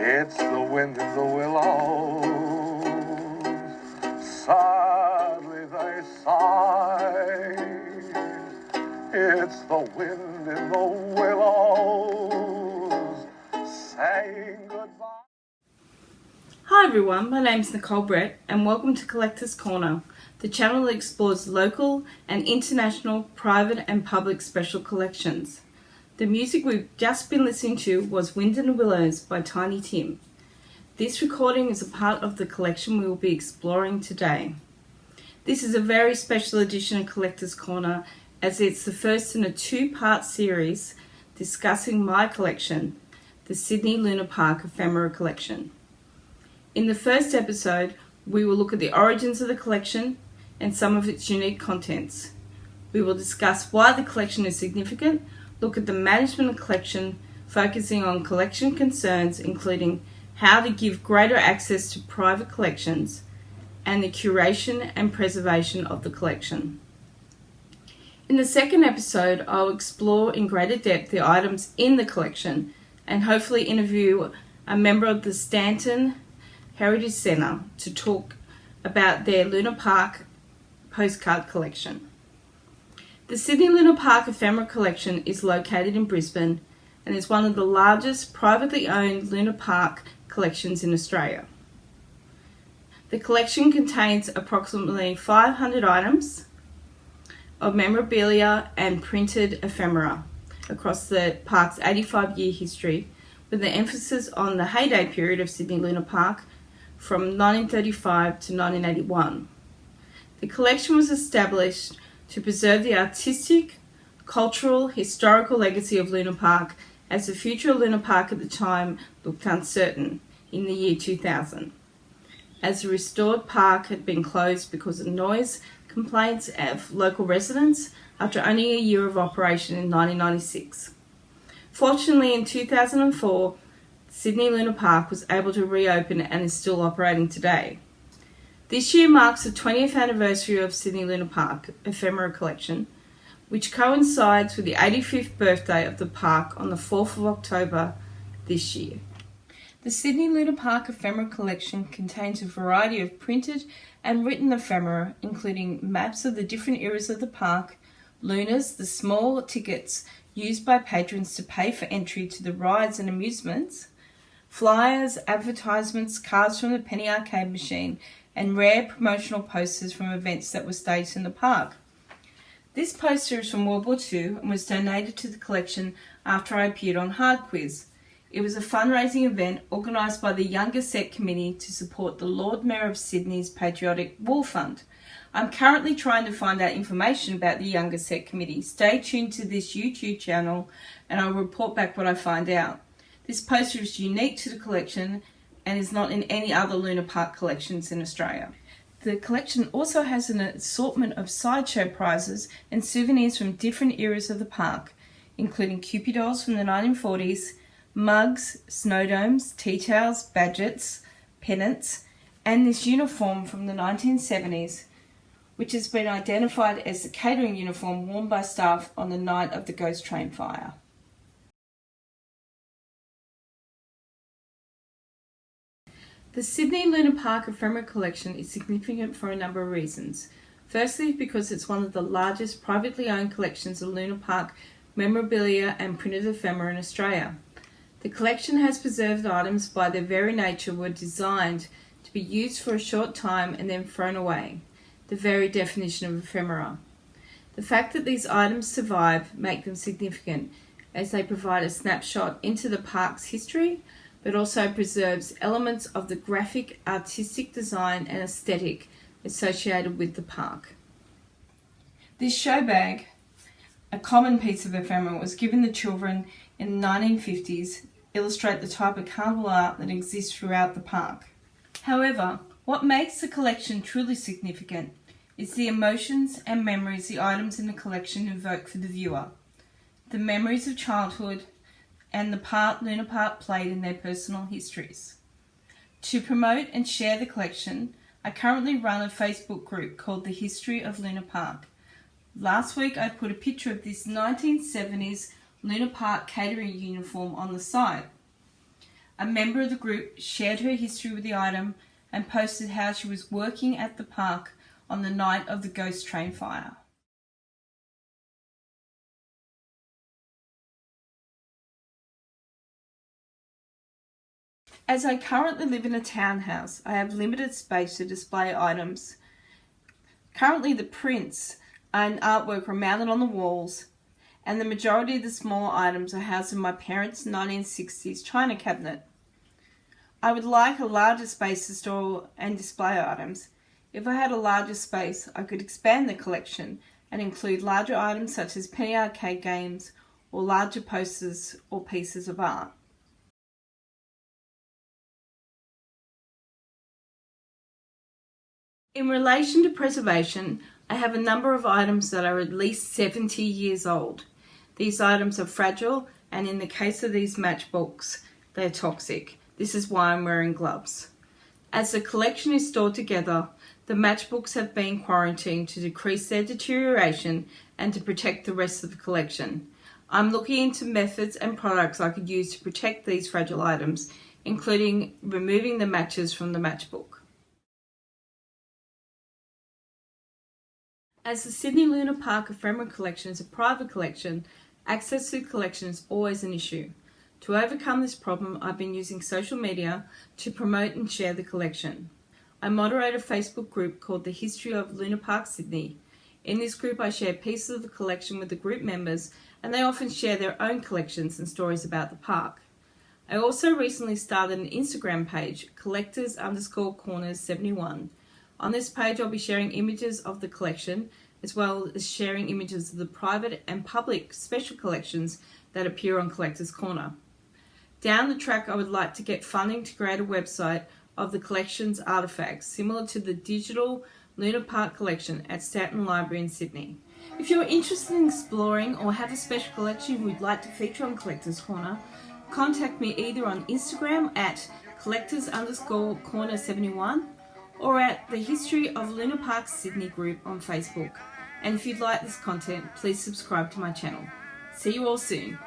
It's the wind in the willows, sadly they sigh. It's the wind in the willows, saying goodbye. Hi everyone, my name is Nicole Brett and welcome to Collector's Corner, the channel that explores local and international private and public special collections. The music we've just been listening to was Wind in the Willows by Tiny Tim. This recording is a part of the collection we will be exploring today. This is a very special edition of Collector's Corner as it's the first in a two-part series discussing my collection, the Sydney Luna Park Ephemera collection. In the first episode, we will look at the origins of the collection and some of its unique contents. We will discuss why the collection is significant, look at the management of the collection, focusing on collection concerns including how to give greater access to private collections, and the curation and preservation of the collection. In the second episode, I'll explore in greater depth the items in the collection and hopefully interview a member of the Stanton Heritage Centre to talk about their Luna Park postcard collection. The Sydney Luna Park Ephemera collection is located in Brisbane and is one of the largest privately owned Luna Park collections in Australia. The collection contains approximately 500 items of memorabilia and printed ephemera across the park's 85-year history, with an emphasis on the heyday period of Sydney Luna Park from 1935 to 1981. The collection was established to preserve the artistic, cultural, historical legacy of Luna Park as the future of Luna Park at the time looked uncertain in the year 2000, as the restored park had been closed because of noise complaints of local residents after only a year of operation in 1996. Fortunately, in 2004, Sydney Luna Park was able to reopen and is still operating today. This year marks the 20th anniversary of Sydney Luna Park Ephemera collection, which coincides with the 85th birthday of the park on the 4th of October this year. The Sydney Luna Park Ephemera collection contains a variety of printed and written ephemera, including maps of the different eras of the park, lunas, the small tickets used by patrons to pay for entry to the rides and amusements, flyers, advertisements, cards from the penny arcade machine, and rare promotional posters from events that were staged in the park. This poster is from World War II and was donated to the collection after I appeared on Hard Quiz. It was a fundraising event organised by the Younger Set Committee to support the Lord Mayor of Sydney's Patriotic War Fund. I'm currently trying to find out information about the Younger Set Committee. Stay tuned to this YouTube channel and I'll report back what I find out. This poster is unique to the collection and is not in any other Luna Park collections in Australia. The collection also has an assortment of sideshow prizes and souvenirs from different eras of the park, including Kewpie dolls from the 1940s, mugs, snow domes, tea towels, badgets, pennants, and this uniform from the 1970s, which has been identified as the catering uniform worn by staff on the night of the Ghost Train fire. The Sydney Luna Park Ephemera collection is significant for a number of reasons. Firstly, because it's one of the largest privately owned collections of Luna Park memorabilia and printed ephemera in Australia. The collection has preserved items by their very nature were designed to be used for a short time and then thrown away, the very definition of ephemera. The fact that these items survive make them significant as they provide a snapshot into the park's history, but also preserves elements of the graphic, artistic design and aesthetic associated with the park. This show bag, a common piece of ephemera, was given to children in the 1950s, illustrate the type of carnival art that exists throughout the park. However, what makes the collection truly significant is the emotions and memories the items in the collection evoke for the viewer, the memories of childhood, and the part Luna Park played in their personal histories. To promote and share the collection, I currently run a Facebook group called The History of Luna Park. Last week I put a picture of this 1970s Luna Park catering uniform on the site. A member of the group shared her history with the item and posted how she was working at the park on the night of the ghost train fire. As I currently live in a townhouse, I have limited space to display items. Currently the prints and artwork are mounted on the walls, and the majority of the smaller items are housed in my parents' 1960s china cabinet. I would like a larger space to store and display items. If I had a larger space, I could expand the collection and include larger items such as penny arcade games or larger posters or pieces of art. In relation to preservation, I have a number of items that are at least 70 years old. These items are fragile, and in the case of these matchbooks, they're toxic. This is why I'm wearing gloves. As the collection is stored together, the matchbooks have been quarantined to decrease their deterioration and to protect the rest of the collection. I'm looking into methods and products I could use to protect these fragile items, including removing the matches from the matchbook. As the Sydney Luna Park Ephemera collection is a private collection, access to the collection is always an issue. To overcome this problem, I've been using social media to promote and share the collection. I moderate a Facebook group called The History of Luna Park Sydney. In this group, I share pieces of the collection with the group members, and they often share their own collections and stories about the park. I also recently started an Instagram page, collectors_corners71. On this page, I'll be sharing images of the collection, as well as sharing images of the private and public special collections that appear on Collectors Corner. Down the track, I would like to get funding to create a website of the collection's artefacts, similar to the digital Luna Park collection at Stanton Library in Sydney. If you're interested in exploring or have a special collection you would like to feature on Collectors Corner, contact me either on Instagram at collectors_corner71 or at the History of Luna Park Sydney group on Facebook. And if you'd like this content, please subscribe to my channel. See you all soon.